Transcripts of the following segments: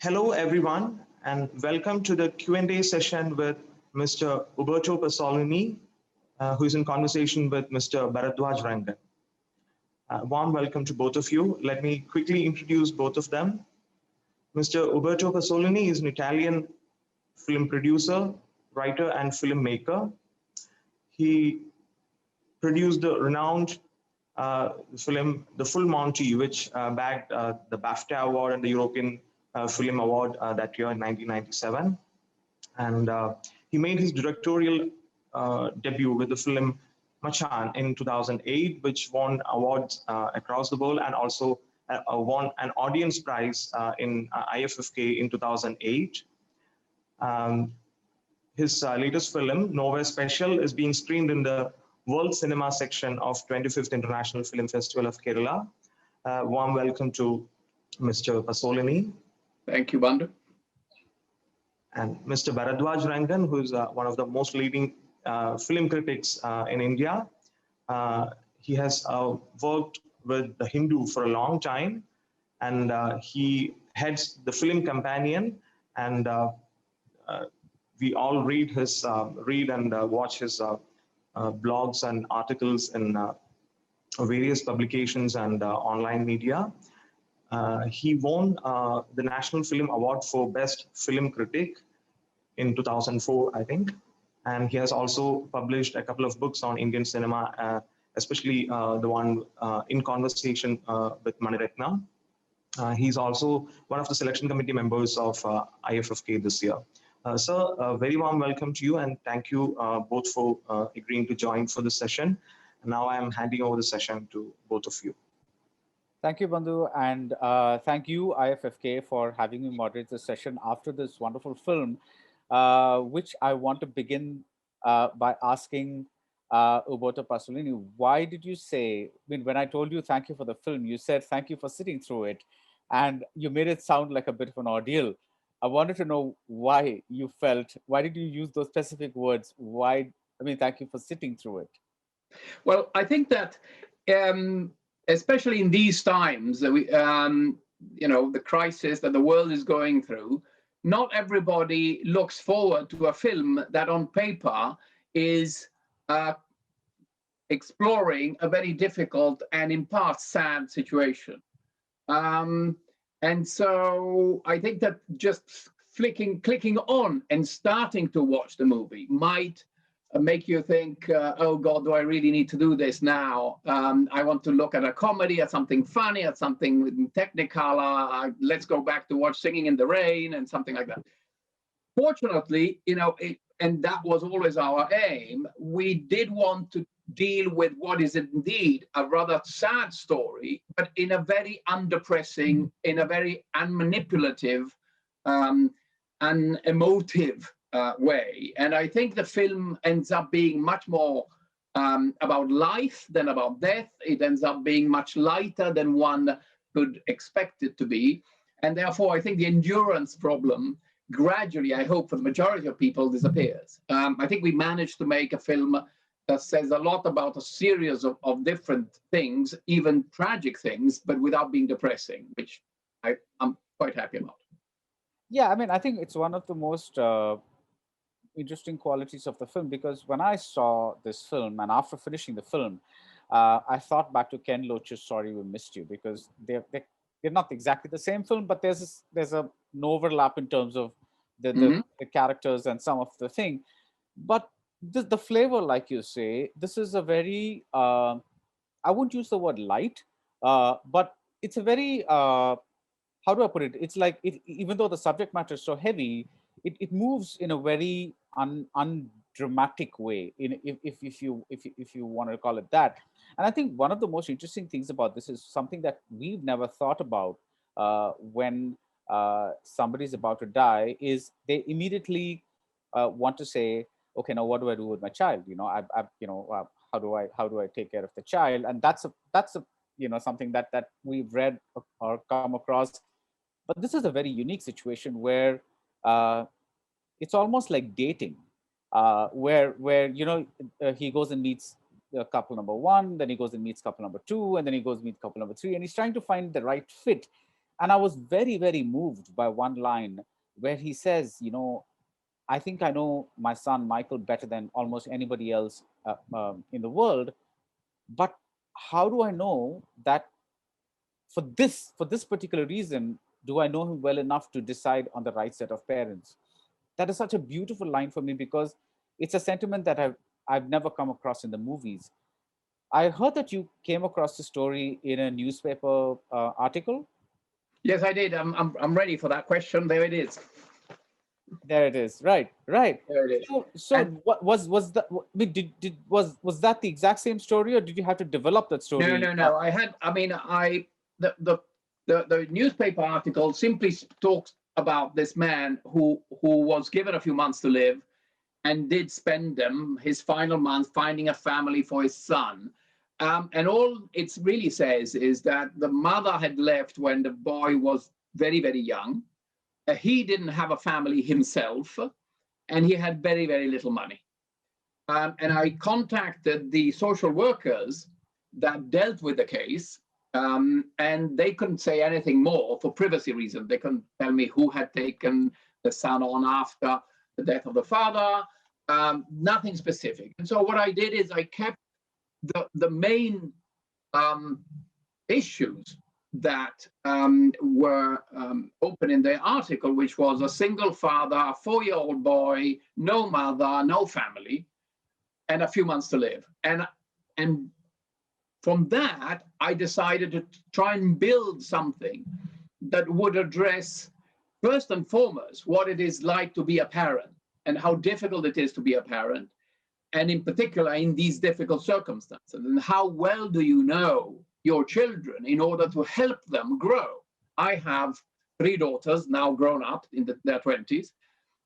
Hello, everyone, and welcome to the Q&A session with Mr. Uberto Pasolini, who is in conversation with Mr. Baradwaj Rangan. Warm welcome to both of you. Let me quickly introduce both of them. Mr. Uberto Pasolini is an Italian film producer, writer, and filmmaker. He produced the renowned film The Full Monty, which bagged the BAFTA Award and the European Film Award that year in 1997. And he made his directorial debut with the film Machan in 2008, which won awards across the world and also won an audience prize in IFFK in 2008. Um, his latest film, Nowhere Special, is being screened in the World Cinema section of 25th International Film Festival of Kerala. Warm welcome to Mr. Pasolini. Thank you, Bandhu. And Mr. Baradwaj Rangan, who is one of the most leading film critics in India. He has worked with The Hindu for a long time, and he heads the Film Companion, and we all read and watch his blogs and articles in various publications and online media. He won the National Film Award for Best Film Critic in 2004, I think. And he has also published a couple of books on Indian cinema, especially the one In Conversation with Maniratna. He's also one of the selection committee members of IFFK this year. Sir, a very warm welcome to you, and thank you both for agreeing to join for this session. And now I am handing over the session to both of you. Thank you, Bandhu, and thank you, IFFK, for having me moderate this session after this wonderful film, which I want to begin by asking Uberto Pasolini, why did you say, when I told you thank you for the film, you said thank you for sitting through it, and you made it sound like a bit of an ordeal. I wanted to know why did you use those specific words? Thank you for sitting through it. Well, I think that especially in these times, the crisis that the world is going through, not everybody looks forward to a film that on paper is exploring a very difficult and in part sad situation. And so I think that just clicking on and starting to watch the movie might make you think, oh God, do I really need to do this now? I want to look at a comedy, at something funny, at something technicolor. Let's go back to watch Singing in the Rain and something like that. Fortunately, and that was always our aim, we did want to deal with what is indeed a rather sad story, but in a very undepressing, in a very unmanipulative, and emotive way. And I think the film ends up being much more about life than about death. It ends up being much lighter than one could expect it to be. And therefore, I think the endurance problem gradually, I hope for the majority of people, disappears. I think we managed to make a film that says a lot about a series of different things, even tragic things, but without being depressing, which I'm quite happy about. Yeah, I think it's one of the most interesting qualities of the film, because when I saw this film and after finishing the film, I thought back to Ken Loach's Sorry We Missed You, because they're not exactly the same film, but there's an overlap in terms of the characters and some of the thing. But the flavor, like you say, this is a very, I wouldn't use the word light, but it's a very, how do I put it? It's like, even though the subject matter is so heavy, it moves in a very undramatic way, if you want to call it that. And I think one of the most interesting things about this is something that we've never thought about when somebody's about to die, is they immediately want to say, okay, now what do I do with my child? How do I take care of the child? And that's something that we've read or come across. But this is a very unique situation where it's almost like dating, where he goes and meets couple number one, then he goes and meets couple number two, and then he goes and meets couple number three, and he's trying to find the right fit. And I was very, very moved by one line where he says, I think I know my son Michael better than almost anybody else in the world. But how do I know that for this particular reason, do I know him well enough to decide on the right set of parents? That is such a beautiful line for me because it's a sentiment that I've never come across in the movies. I heard that you came across the story in a newspaper article. Yes, I did. I'm ready for that question. There it is. There it is. Right, right. There it is. So what was that? Was that the exact same story, or did you have to develop that story? No. The newspaper article simply talks about this man who was given a few months to live and did spend them his final months finding a family for his son. And all it really says is that the mother had left when the boy was very, very young. He didn't have a family himself, and he had very, very little money. And I contacted the social workers that dealt with the case, and they couldn't say anything more for privacy reasons. They couldn't tell me who had taken the son on after the death of the father, nothing specific. And so what I did is I kept the main issues that were open in the article, which was a single father, a 4-year-old boy, no mother, no family, and a few months to live. And from that, I decided to try and build something that would address, first and foremost, what it is like to be a parent and how difficult it is to be a parent, and in particular in these difficult circumstances, and how well do you know your children in order to help them grow. I have 3 daughters now grown up in their 20s.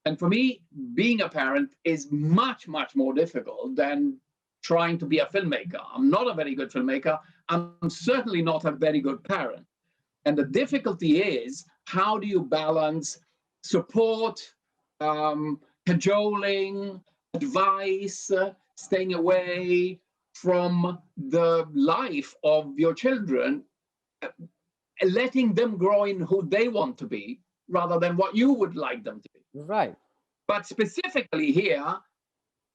And for me, being a parent is much, much more difficult than trying to be a filmmaker. I'm not a very good filmmaker. I'm certainly not a very good parent. And the difficulty is, how do you balance support, cajoling, advice, staying away from the life of your children, letting them grow in who they want to be rather than what you would like them to be. Right. But specifically here,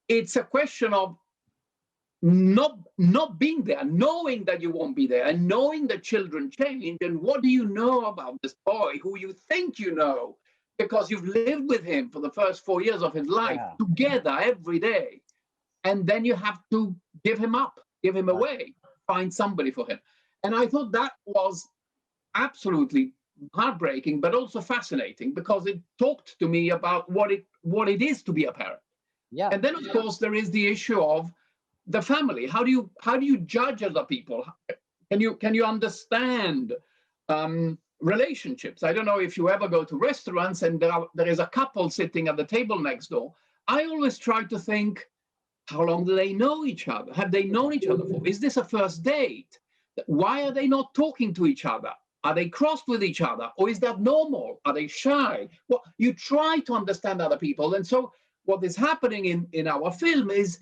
it's a question of not being there, knowing that you won't be there, and knowing that children change. And what do you know about this boy who you think you know because you've lived with him for the first 4 years of his life, together every day? And then you have to give him up, give him away, find somebody for him. And I thought that was absolutely heartbreaking, but also fascinating, because it talked to me about what it is to be a parent. Yeah. And then, of course, there is the issue of the family. How do you judge other people? Can you understand relationships? I don't know if you ever go to restaurants and there is a couple sitting at the table next door. I always try to think, how long do they know each other? Have they known each other for? Is this a first date? Why are they not talking to each other? Are they crossed with each other? Or is that normal? Are they shy? Well, you try to understand other people. And so what is happening in our film is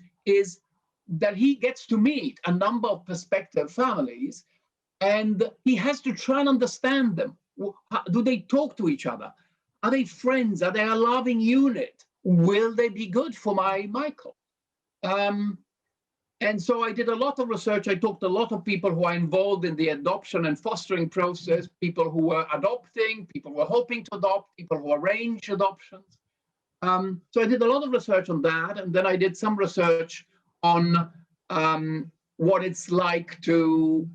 that he gets to meet a number of prospective families, and he has to try and understand them. Do they talk to each other? Are they friends? Are they a loving unit? Will they be good for my Michael? And so I did a lot of research. I talked to a lot of people who are involved in the adoption and fostering process, people who were adopting, people who were hoping to adopt, people who arrange adoptions. So I did a lot of research on that. And then I did some research on what it's like to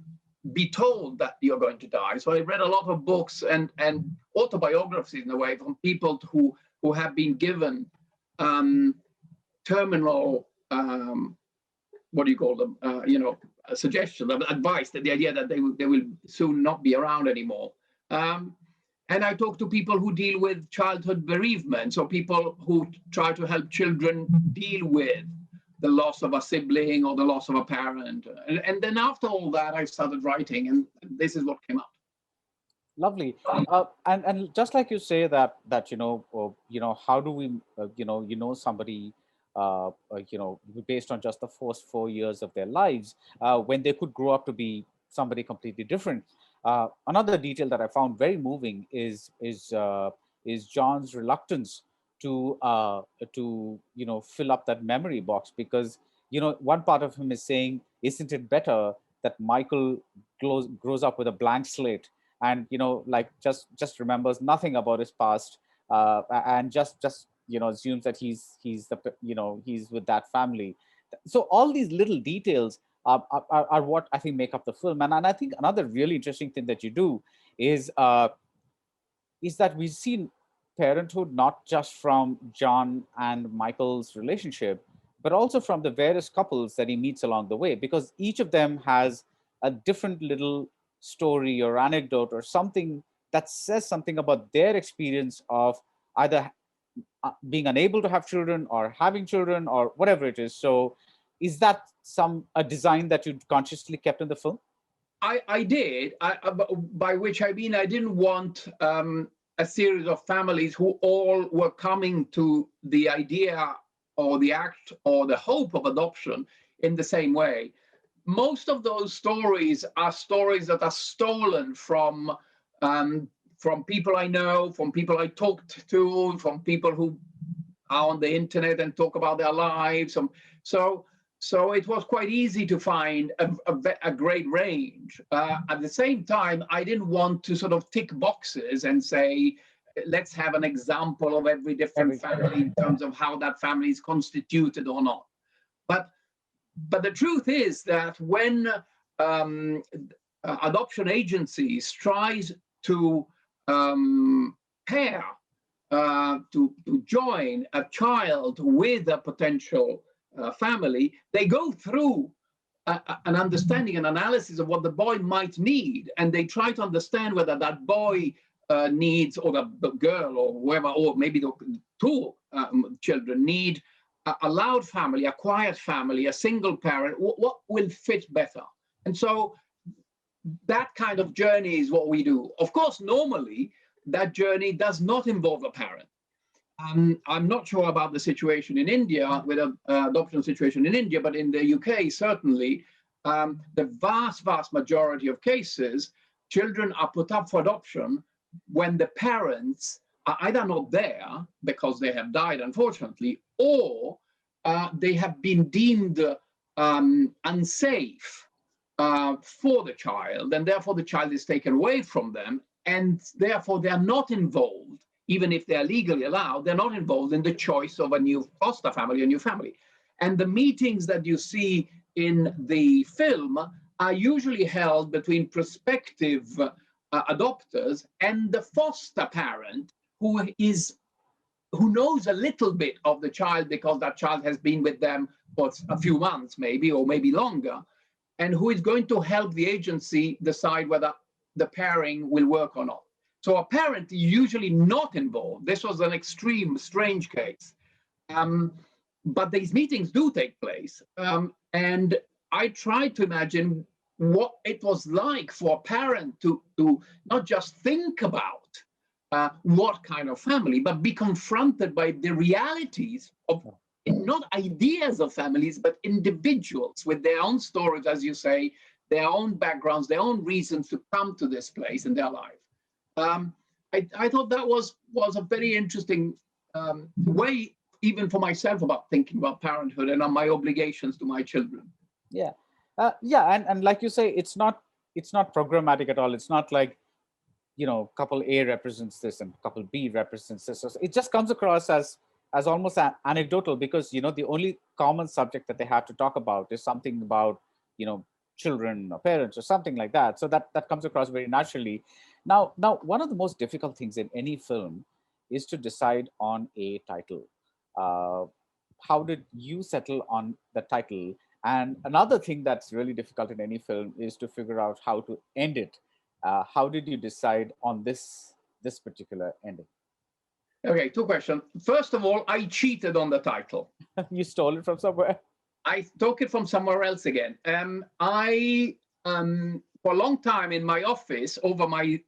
be told that you're going to die. So I read a lot of books and autobiographies, in a way, from people who have been given terminal, what do you call them? A suggestion, advice, that the idea that they will soon not be around anymore. And I talk to people who deal with childhood bereavement, so people who try to help children deal with the loss of a sibling or the loss of a parent. And then after all that, I started writing, and this is what came out. Lovely. And just like you say that how do we somebody based on just the first 4 years of their lives, when they could grow up to be somebody completely different. Another detail that I found very moving is John's reluctance to fill up that memory box, because one part of him is saying, isn't it better that Michael grows up with a blank slate, and like just remembers nothing about his past, and just assumes that he's with that family. So all these little details are what I think make up the film. And I think another really interesting thing that you do is that we've seen parenthood not just from John and Michael's relationship, but also from the various couples that he meets along the way, because each of them has a different little story or anecdote or something that says something about their experience of either being unable to have children or having children or whatever it is. So is that a design that you consciously kept in the film? I did, by which I mean I didn't want a series of families who all were coming to the idea or the act or the hope of adoption in the same way. Most of those stories are stories that are stolen from people I know, from people I talked to, from people who are on the internet and talk about their lives. So it was quite easy to find a great range. At the same time, I didn't want to sort of tick boxes and say, let's have an example of every different family in terms of how that family is constituted or not. But the truth is that when adoption agencies tries to pair, to join a child with a potential family, they go through an understanding and analysis of what the boy might need, and they try to understand whether that boy needs, or the girl, or whoever, or maybe the two children need a loud family, a quiet family, a single parent. What will fit better? And so that kind of journey is what we do. Of course, normally that journey does not involve a parent. I'm not sure about the situation in India, with an adoption situation in India, but in the UK, certainly, the vast majority of cases, children are put up for adoption when the parents are either not there because they have died, unfortunately, or they have been deemed unsafe for the child, and therefore the child is taken away from them, and therefore they are not involved. Even if they're legally allowed, they're not involved in the choice of a new foster family, a new family. And the meetings that you see in the film are usually held between prospective adopters and the foster parent who knows a little bit of the child because that child has been with them for a few months, maybe, or maybe longer, and who is going to help the agency decide whether the pairing will work or not. So a parent usually not involved. This was an extreme, strange case. But these meetings do take place. And I tried to imagine what it was like for a parent to not just think about what kind of family, but be confronted by the realities of not ideas of families, but individuals with their own stories, as you say, their own backgrounds, their own reasons to come to this place in their life. I thought that was a very interesting way, even for myself, about thinking about parenthood and on my obligations to my children. Yeah, and like you say, it's not programmatic at all. It's not like couple A represents this and couple B represents this. So it just comes across as almost anecdotal, because the only common subject that they have to talk about is something about children or parents or something like that. So that comes across very naturally. Now, one of the most difficult things in any film is to decide on a title. How did you settle on the title? And another thing that's really difficult in any film is to figure out how to end it. How did you decide on this particular ending? Okay, two questions. First of all, I cheated on the title. You stole it from somewhere? I took it from somewhere else again. For a long time in my office, over my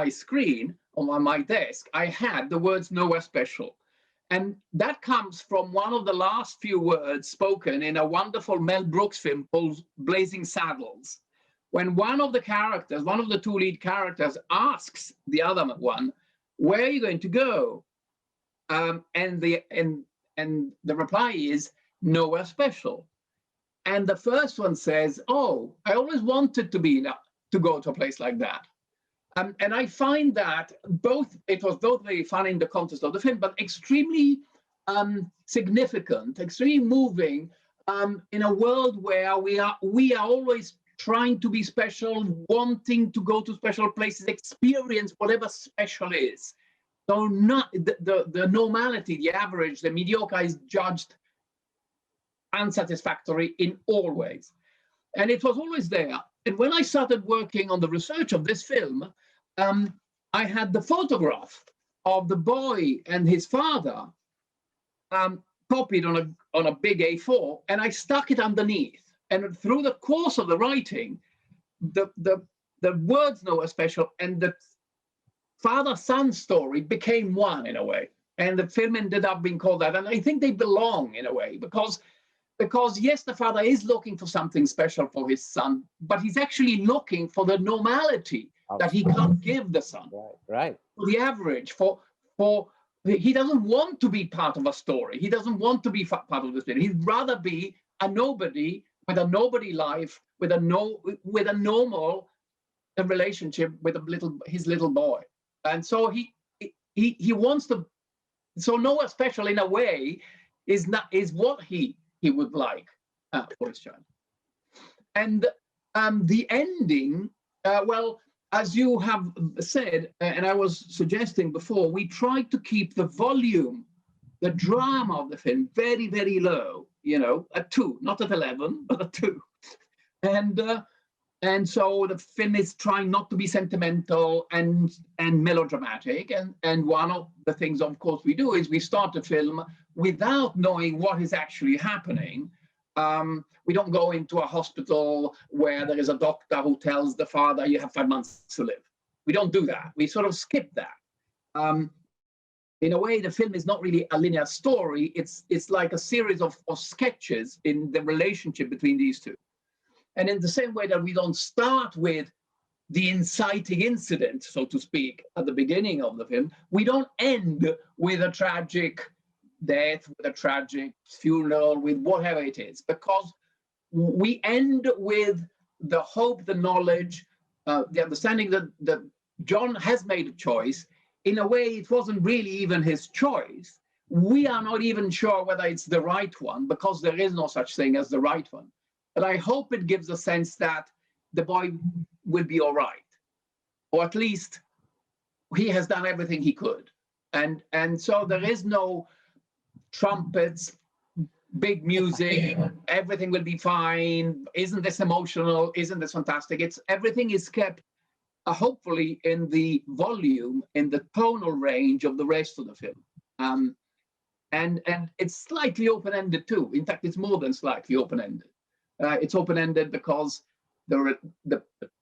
screen, on my desk, I had the words "nowhere special." And that comes from one of the last few words spoken in a wonderful Mel Brooks film called Blazing Saddles, when one of the characters, one of the two lead characters, asks the other one, "Where are you going to go?" And the reply is, "Nowhere special." And the first one says, "Oh, I always wanted to go to a place like that." And I find that it was both very funny in the context of the film, but extremely significant, extremely moving in a world where we are always trying to be special, wanting to go to special places, experience whatever special is. So not the normality, the average, the mediocre is judged unsatisfactory in all ways. And it was always there. And when I started working on the research of this film, I had the photograph of the boy and his father copied on a big A4, and I stuck it underneath. And through the course of the writing, the words "Nowhere special" and the father-son story became one in a way. And the film ended up being called that. And I think they belong in a way, because yes, the father is looking for something special for his son, but he's actually looking for the normality that he can't give the son. Right. For the average, he doesn't want to be part of a story. He doesn't want to be part of the story. He'd rather be a nobody with a nobody life, with a normal relationship with his little boy. And so he wants to. So Nowhere Special, in a way, is what he would like for his child. And the ending, well, as you have said, and I was suggesting before, we tried to keep the volume, the drama of the film very, very low, at 2, not at 11, but at 2. And so the film is trying not to be sentimental and melodramatic. And one of the things, of course, we do is we start the film without knowing what is actually happening. We don't go into a hospital where there is a doctor who tells the father, "You have 5 months to live." We don't do that. We sort of skip that. In a way, the film is not really a linear story. It's like a series of sketches in the relationship between these two. And in the same way that we don't start with the inciting incident, so to speak, at the beginning of the film, we don't end with a tragic death, with a tragic funeral, with whatever it is, because we end with the hope, the knowledge, the understanding that John has made a choice. In a way, it wasn't really even his choice. We are not even sure whether it's the right one, because there is no such thing as the right one. But I hope it gives a sense that the boy will be all right, or at least he has done everything he could. And so there is no trumpets, big music, everything will be fine. Isn't this emotional? Isn't this fantastic? Everything is kept, hopefully, in the volume, in the tonal range of the rest of the film. And it's slightly open-ended too. In fact, it's more than slightly open-ended. It's open-ended because the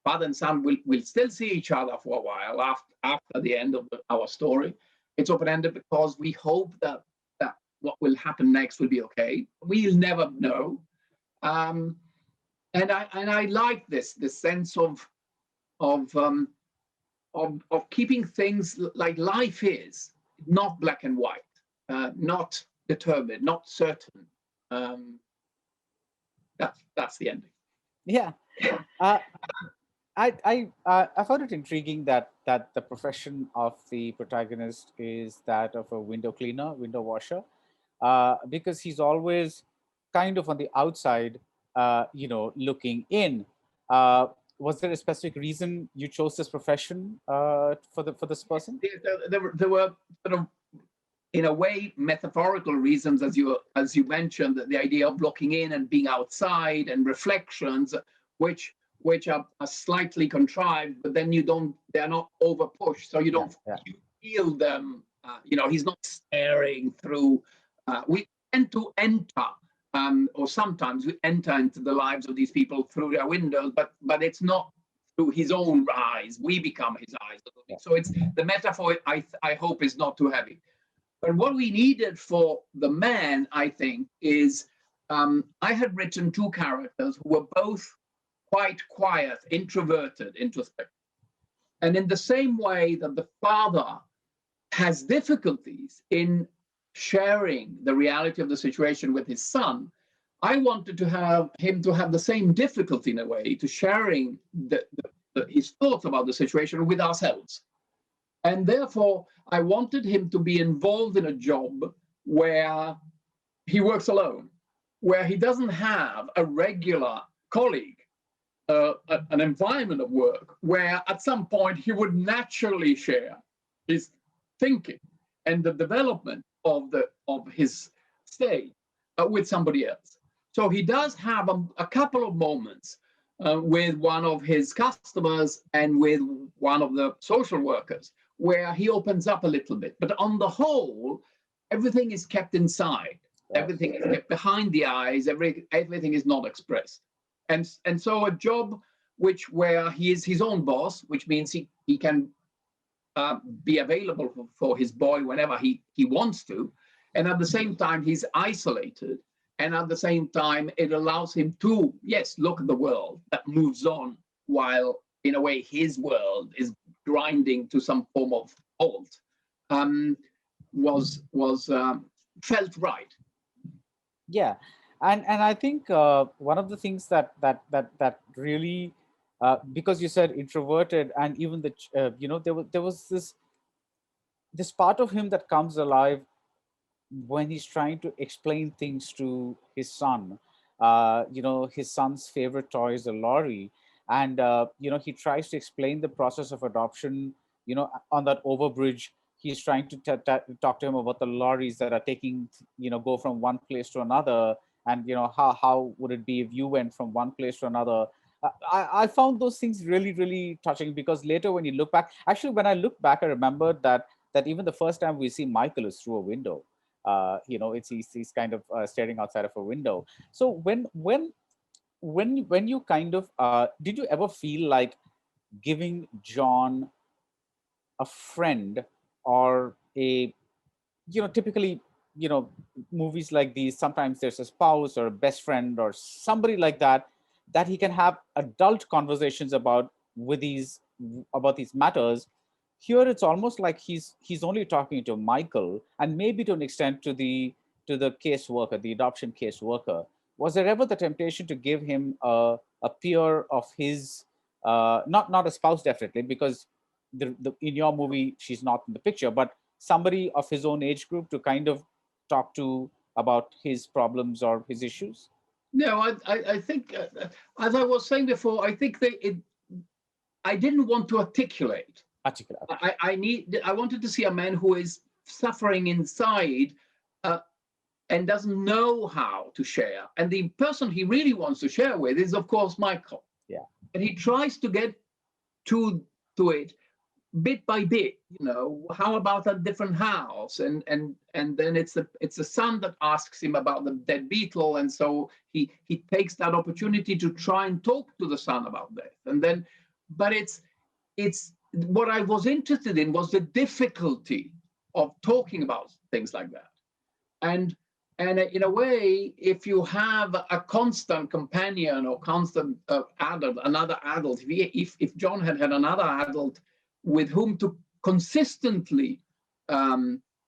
father and son will still see each other for a while after the end of our story. It's open-ended because we hope that what will happen next will be okay. We'll never know. And I like this sense of keeping things like life is, not black and white, not determined, not certain. That's the ending. Yeah. I found it intriguing that the profession of the protagonist is that of a window cleaner, window washer, because he's always kind of on the outside, looking in. Was there a specific reason you chose this profession for this person? There were sort of, in a way, metaphorical reasons, as you mentioned, the idea of looking in and being outside, and reflections, which are slightly contrived, but then they're not over pushed, so you don't you feel them. He's not staring through. We tend to enter, or sometimes we enter into the lives of these people through their windows, but it's not through his own eyes. We become his eyes. So it's the metaphor. I hope is not too heavy. But what we needed for the man, I think, is I had written two characters who were both quite quiet, introverted, introspective. And in the same way that the father has difficulties in sharing the reality of the situation with his son, I wanted to have him to have the same difficulty in a way to sharing his thoughts about the situation with ourselves. And therefore, I wanted him to be involved in a job where he works alone, where he doesn't have a regular colleague, an environment of work where at some point he would naturally share his thinking and the development of his stage with somebody else. So he does have a couple of moments with one of his customers and with one of the social workers where he opens up a little bit. But on the whole, everything is kept inside. Everything is kept behind the eyes. Everything is not expressed. And so a job where he is his own boss, which means he can be available for his boy whenever he wants to. And at the same time, he's isolated. And at the same time, it allows him to, yes, look at the world that moves on while, in a way, his world is grinding to some form of halt, felt right. Yeah, and I think one of the things that really, because you said introverted, and even there was this part of him that comes alive when he's trying to explain things to his son. His son's favorite toy is a lorry, and he tries to explain the process of adoption. On that overbridge, he's trying to talk to him about the lorries that are taking, go from one place to another, and how would it be if you went from one place to another. I found those things really, really touching, because later when you look back, actually when I look back, I remembered that even the first time we see Michael is through a window. He's kind of staring outside of a window. So when you kind of did you ever feel like giving John a friend, or typically, movies like these, sometimes there's a spouse or a best friend or somebody like that he can have adult conversations about these matters. Here it's almost like he's only talking to Michael, and maybe to an extent to the caseworker, the adoption caseworker. Was there ever the temptation to give him a peer of his, not a spouse definitely, because in your movie she's not in the picture, but somebody of his own age group to kind of talk to about his problems or his issues? No, I think, as I was saying before, I think I didn't want to articulate. I wanted to see a man who is suffering inside and doesn't know how to share. And the person he really wants to share with is, of course, Michael. Yeah. And he tries to get to it bit by bit. How about a different house? And then it's the son that asks him about the dead beetle, and so he takes that opportunity to try and talk to the son about death. And then, but it's what I was interested in was the difficulty of talking about things like that. And in a way, if you have a constant companion or constant adult, another adult, if John had another adult with whom to consistently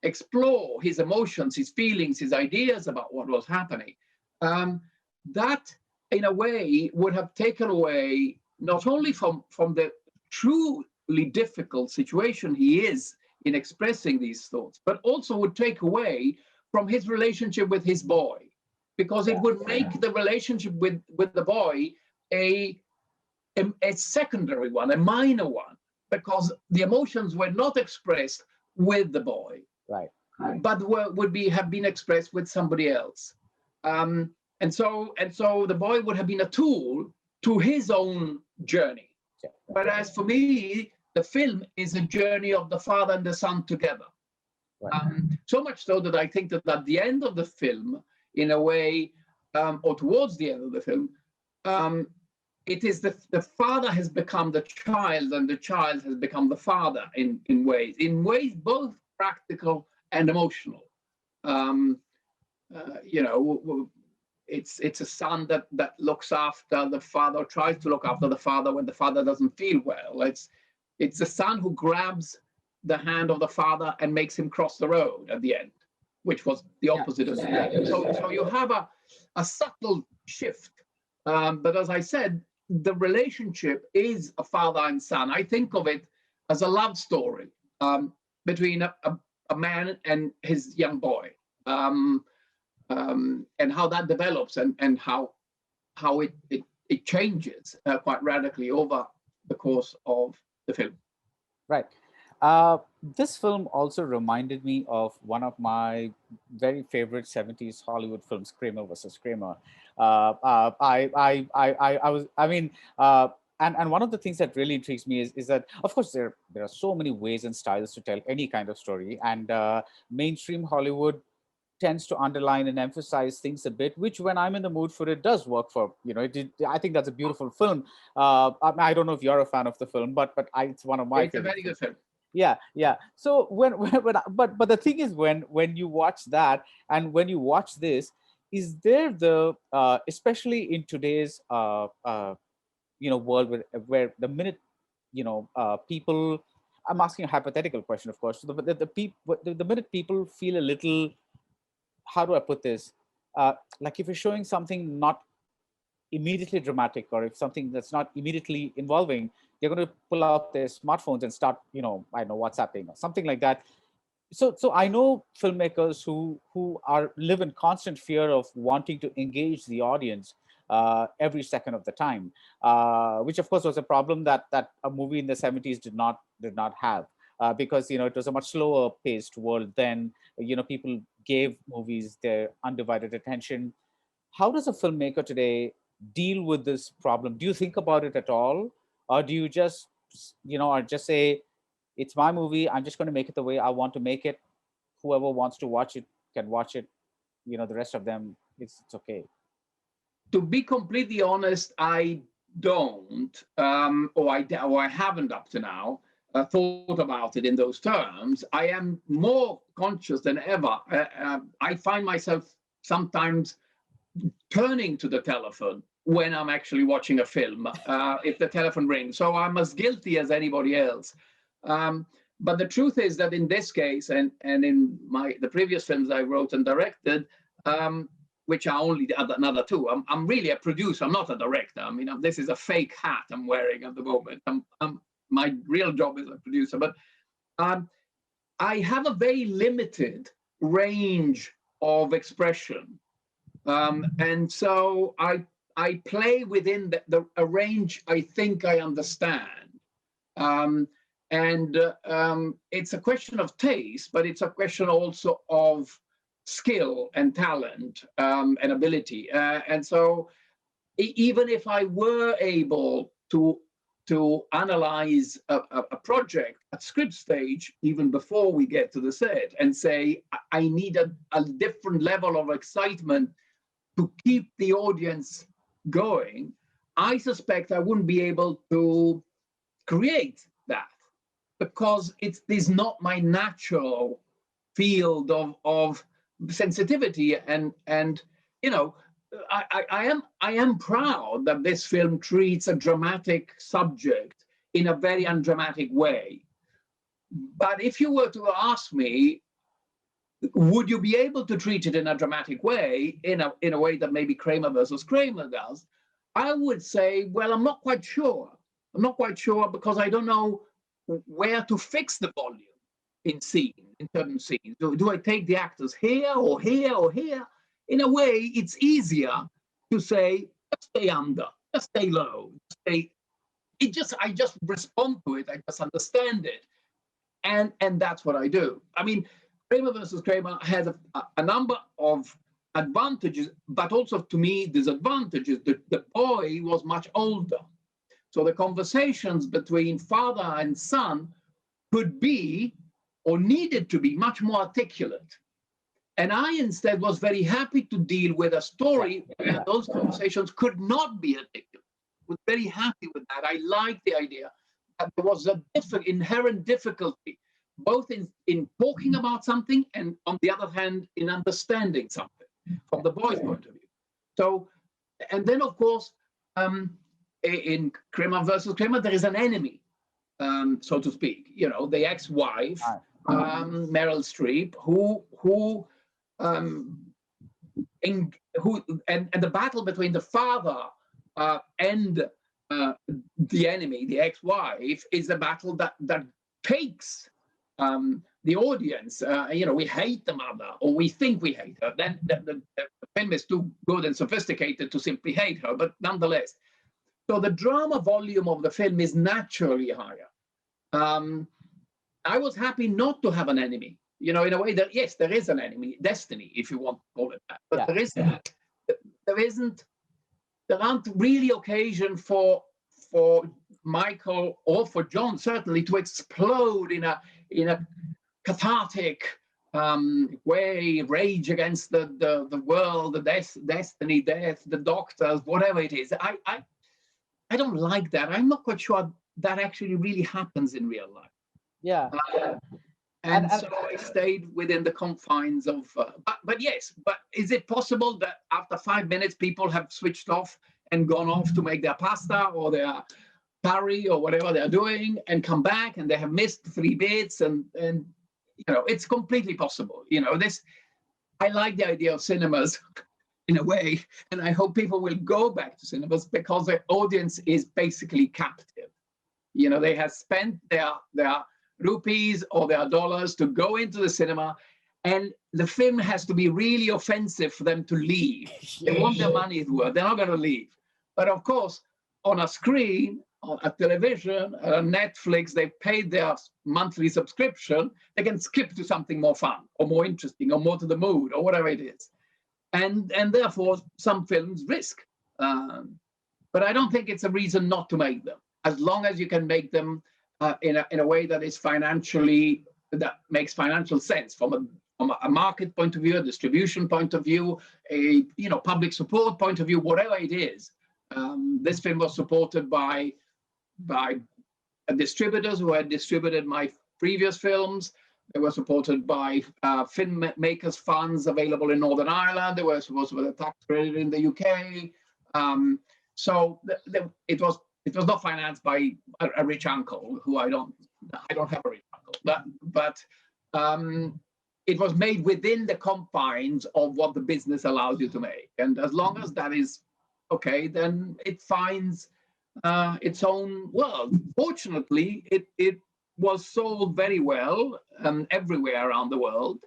explore his emotions, his feelings, his ideas about what was happening, that in a way would have taken away not only from the truly difficult situation he is in expressing these thoughts, but also would take away from his relationship with his boy, because it would make the relationship with the boy a secondary one, a minor one, because the emotions were not expressed with the boy, right, but have been expressed with somebody else. And so the boy would have been a tool to his own journey. Yeah. But as for me, the film is a journey of the father and the son together. Right. So much so that I think that at the end of the film, in a way, or towards the end of the film, it is the father has become the child, and the child has become the father in ways both practical and emotional. it's a son that looks after the father, tries to look after the father when the father doesn't feel well. It's the son who grabs the hand of the father and makes him cross the road at the end, which was the opposite of the so you have a subtle shift. But as I said, the relationship is a father and son. I think of it as a love story between a man and his young boy, and how that develops and how it changes quite radically over the course of the film. Right. This film also reminded me of one of my very favorite 70s Hollywood films, Kramer versus Kramer. And one of the things that really intrigues me is that, of course, there are so many ways and styles to tell any kind of story, and mainstream Hollywood tends to underline and emphasize things a bit, which when I'm in the mood for it does work for, I think that's a beautiful film. I don't know if you're a fan of the film, but it's one of my It's a very good film. Yeah. So but the thing is, when you watch that and when you watch this, is there especially in today's world where the minute people, I'm asking a hypothetical question, of course. So the minute people feel a little, how do I put this? Like if you're showing something not immediately dramatic, or if something that's not immediately involving, they're going to pull out their smartphones and start, I know, WhatsApping or something like that. So I know filmmakers who live in constant fear of wanting to engage the audience every second of the time, which of course was a problem that a movie in the 70s did not have. Because it was a much slower paced world then. People gave movies their undivided attention. How does a filmmaker today deal with this problem? Do you think about it at all, or do you just or just say, it's my movie, I'm just going to make it the way I want to make it, whoever wants to watch it can watch it, the rest of them, it's okay? To be completely honest, I don't, or I haven't up to now thought about it in those terms. I am more conscious than ever. I find myself sometimes turning to the telephone when I'm actually watching a film, if the telephone rings. So I'm as guilty as anybody else. But the truth is that in this case, and in the previous films I wrote and directed, which are only another two, I'm really a producer. I'm not a director. I mean, this is a fake hat I'm wearing at the moment. My real job is a producer. But I have a very limited range of expression. And so I play within a range I think I understand. It's a question of taste, but it's a question also of skill and talent and ability. And so even if I were able to analyze a project at script stage, even before we get to the set, and say, I need a different level of excitement to keep the audience going, I suspect I wouldn't be able to create that, because it is not my natural field of sensitivity. And I am proud that this film treats a dramatic subject in a very undramatic way. But if you were to ask me, would you be able to treat it in a dramatic way, in a way that maybe Kramer versus Kramer does? I would say, well, I'm not quite sure. I'm not quite sure, because I don't know where to fix the volume in certain scenes. Do I take the actors here or here or here? In a way, it's easier to say, just stay under, just stay low, I just respond to it. I just understand it. And that's what I do. I mean, Kramer versus Kramer has a number of advantages, but also, to me, disadvantages. The boy was much older. So the conversations between father and son could be, or needed to be, much more articulate. And I instead was very happy to deal with a story where those conversations could not be articulate. I was very happy with that. I liked the idea that there was an inherent difficulty, both in talking about something and, on the other hand, in understanding something from the boy's point of view. So, and then of course, in Kramer versus Kramer, there is an enemy, so to speak. You know, the ex-wife, Meryl Streep, and the battle between the father and the enemy, the ex-wife, is a battle that takes the audience. You know, we hate the mother, or we think we hate her. Then the film is too good and sophisticated to simply hate her, but nonetheless. So the drama volume of the film is naturally higher. I was happy not to have an enemy. You know, in a way that, yes, there is an enemy, destiny, if you want to call it that. But there aren't really occasion for Michael or for John, certainly, to explode in a cathartic way, rage against the world, the destiny, death, the doctors, whatever it is. I don't like that. I'm not quite sure that actually really happens in real life. Yeah. And so I stayed within the confines of, but yes, but is it possible that after 5 minutes, people have switched off and gone off to make their pasta or their curry or whatever they're doing and come back and they have missed 3 bits and you know, it's completely possible. You know, I like the idea of cinemas in a way, and I hope people will go back to cinemas because the audience is basically captive. You know, they have spent their rupees or their dollars to go into the cinema, and the film has to be really offensive for them to leave. They want their money's worth. They're not going to leave. But of course, on a screen, on a television, on Netflix, they've paid their monthly subscription. They can skip to something more fun or more interesting or more to the mood or whatever it is. And therefore, some films risk. But I don't think it's a reason not to make them, as long as you can make them in a way that is that makes financial sense from a market point of view, a distribution point of view, a public support point of view, whatever it is. This film was supported by distributors who had distributed my previous films. They were supported by filmmakers' funds available in Northern Ireland. They were supposed to have a tax credit in the UK. So it was not financed by a rich uncle who I don't have a rich uncle, but it was made within the confines of what the business allows you to make. And as long as that is okay, then it finds its own world. Fortunately, it was sold very well everywhere around the world.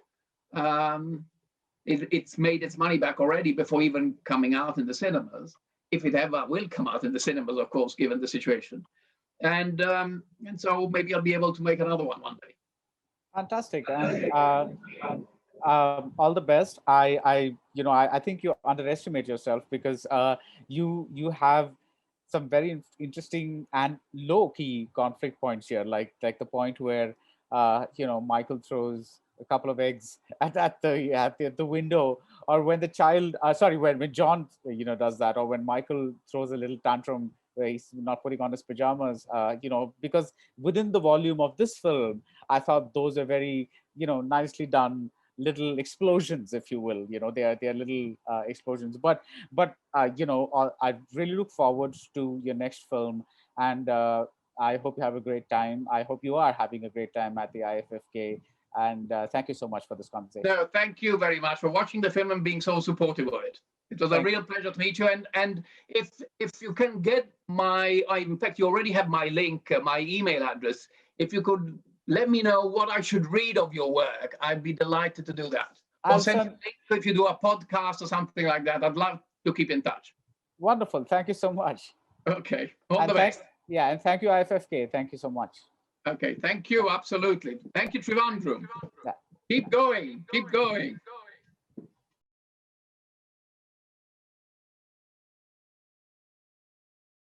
It's made its money back already before even coming out in the cinemas, if it ever will come out in the cinemas, of course, given the situation. And so maybe I'll be able to make another one day. Fantastic. And all the best. I think you underestimate yourself because you have some very interesting and low-key conflict points here, like the point where Michael throws a couple of eggs at the window, or when the child when John does that, or when Michael throws a little tantrum where he's not putting on his pajamas, because within the volume of this film, I thought those are very nicely done little explosions, if you will. They are little explosions, but I really look forward to your next film, and I hope you have a great time. I hope you are having a great time at the IFFK, and thank you so much for this conversation. No, thank you very much for watching the film and being so supportive of it. It was a real pleasure to meet you. And if you can get in fact, you already have my link, my email address. If you could let me know what I should read of your work, I'd be delighted to do that. Or send you a link if you do a podcast or something like that. I'd love to keep in touch. Wonderful. Thank you so much. Okay. All the best. Yeah, and thank you, IFFK. Thank you so much. Okay. Thank you. Absolutely. Thank you, Trivandrum. Yeah. Keep going. Keep going.